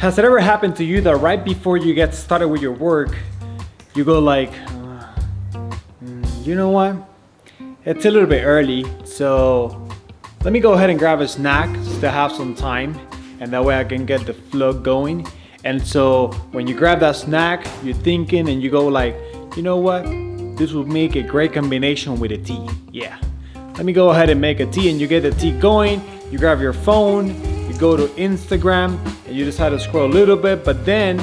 Has it ever happened to you that right before you get started with your work, you go like, you know what? It's a little bit early, so let me go ahead and grab a snack to have some time, and that way I can get the flow going. And so when you grab that snack, you're thinking and you go like, you know what? This would make a great combination with a tea. Yeah. Let me go ahead and make a tea, and you get the tea going. You grab your phone, you go to Instagram, and you decide to scroll a little bit, but then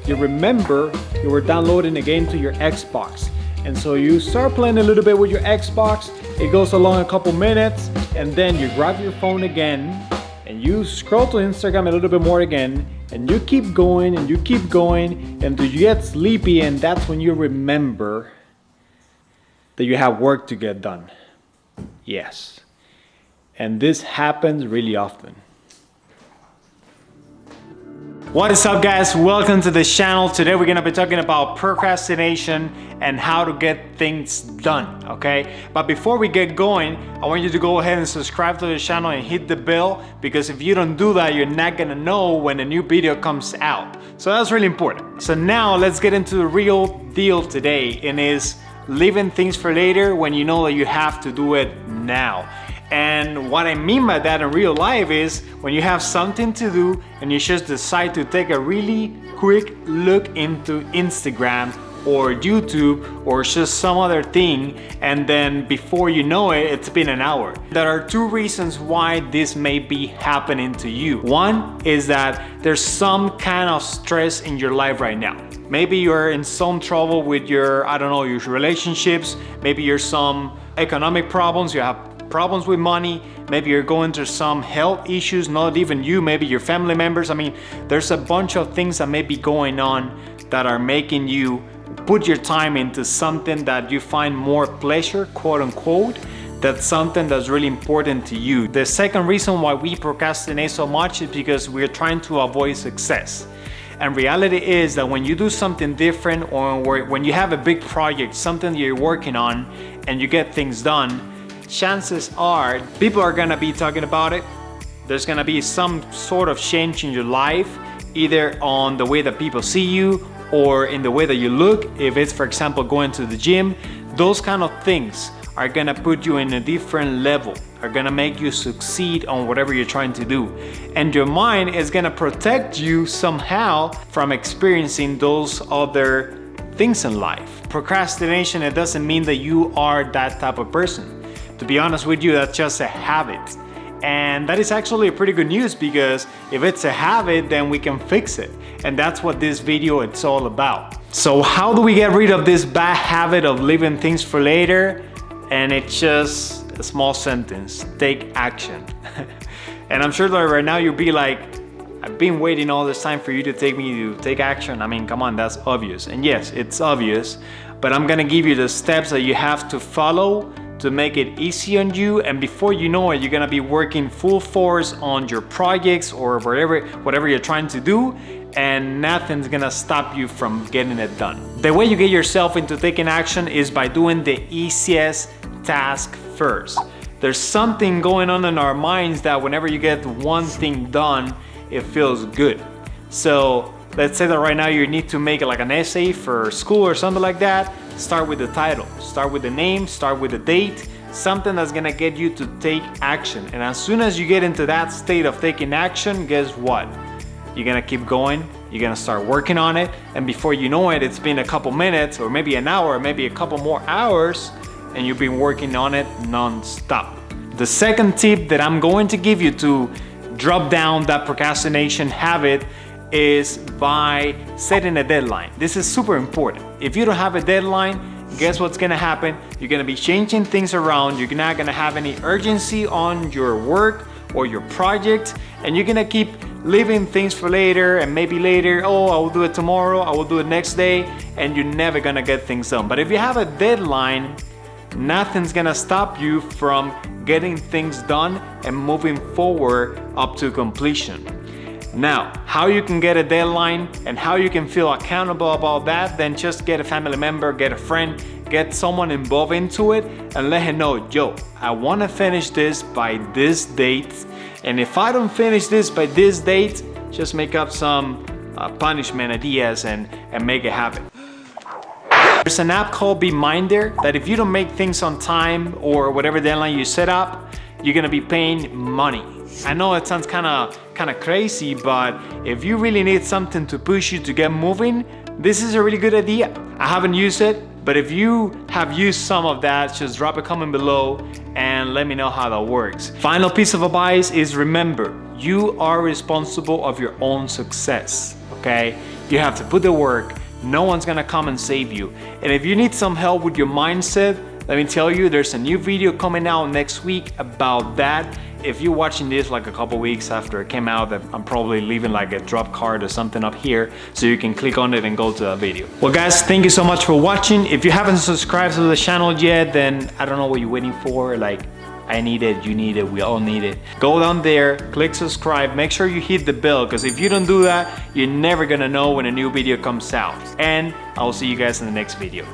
you remember you were downloading a game to your Xbox. And so you start playing a little bit with your Xbox. It goes along a couple minutes, and then you grab your phone again and you scroll to Instagram a little bit more again, and you keep going and you keep going until you get sleepy, and that's when you remember that you have work to get done. Yes. And this happens really often. What is up, guys? Welcome to the channel. Today we're gonna be talking about procrastination and how to get things done, okay? But before we get going, I want you to go ahead and subscribe to the channel and hit the bell, because if you don't do that, you're not gonna know when a new video comes out. So that's really important. So now let's get into the real deal today, and is leaving things for later when you know that you have to do it now. And what I mean by that in real life is when you have something to do and you just decide to take a really quick look into Instagram or YouTube or just some other thing, and then before you know it, it's been an hour. There are two reasons why this may be happening to you. One is that there's some kind of stress in your life right now. Maybe you're in some trouble with your, your relationships. Maybe you're some economic problems. You have problems with money. Maybe you're going through some health issues, not even you, maybe your family members. There's a bunch of things that may be going on that are making you put your time into something that you find more pleasure, quote unquote. That's something that's really important to you. The second reason why we procrastinate so much is because we're trying to avoid success. And reality is that when you do something different, or when you have a big project, something that you're working on, and you get things done, chances are people are gonna be talking about it. There's gonna be some sort of change in your life, either on the way that people see you or in the way that you look. If it's, for example, going to the gym, those kind of things are gonna put you in a different level, are gonna make you succeed on whatever you're trying to do. And your mind is gonna protect you somehow from experiencing those other things in life. Procrastination, it doesn't mean that you are that type of person. To be honest with you, that's just a habit. And that is actually a pretty good news, because if it's a habit, then we can fix it. And that's what this video is all about. So how do we get rid of this bad habit of leaving things for later? And it's just a small sentence: take action. And I'm sure that right now you'll be like, I've been waiting all this time for you to take action. Come on, that's obvious. And yes, it's obvious, but I'm gonna give you the steps that you have to follow to make it easy on you, and before you know it, you're gonna be working full force on your projects or whatever you're trying to do, and nothing's gonna stop you from getting it done. The way you get yourself into taking action is by doing the easiest task first. There's something going on in our minds that whenever you get one thing done, it feels good. So let's say that right now you need to make like an essay for school or something like that. Start with the title, start with the name, start with the date, something that's gonna get you to take action. And as soon as you get into that state of taking action, guess what? You're gonna keep going, you're gonna start working on it, and before you know it, it's been a couple minutes, or maybe an hour, maybe a couple more hours, and you've been working on it non-stop. The second tip that I'm going to give you to drop down that procrastination habit is by setting a deadline. This is super important. If you don't have a deadline, guess what's gonna happen? You're gonna be changing things around. You're not gonna have any urgency on your work or your project, and you're gonna keep leaving things for later, and maybe later, I will do it tomorrow, I will do it next day, and you're never gonna get things done. But if you have a deadline, nothing's gonna stop you from getting things done and moving forward up to completion. Now, how you can get a deadline and how you can feel accountable about that, then just get a family member, get a friend, get someone involved into it, and let him know, yo, I want to finish this by this date, and if I don't finish this by this date, just make up some punishment ideas and make it happen. There's an app called Beminder that if you don't make things on time or whatever deadline you set up, you're gonna be paying money. I know it sounds kind of crazy, but if you really need something to push you to get moving, this is a really good idea. I haven't used it, but if you have used some of that, just drop a comment below and let me know how that works. Final piece of advice is remember, you are responsible of your own success, okay? You have to put the work. No one's gonna come and save you. And if you need some help with your mindset, let me tell you, there's a new video coming out next week about that. If you're watching this like a couple weeks after it came out, I'm probably leaving like a drop card or something up here so you can click on it and go to that video. Well guys, thank you so much for watching. If you haven't subscribed to the channel yet, then I don't know what you're waiting for. Like, I need it, you need it, we all need it. Go down there, click subscribe, make sure you hit the bell, because if you don't do that, you're never gonna know when a new video comes out. And I'll see you guys in the next video.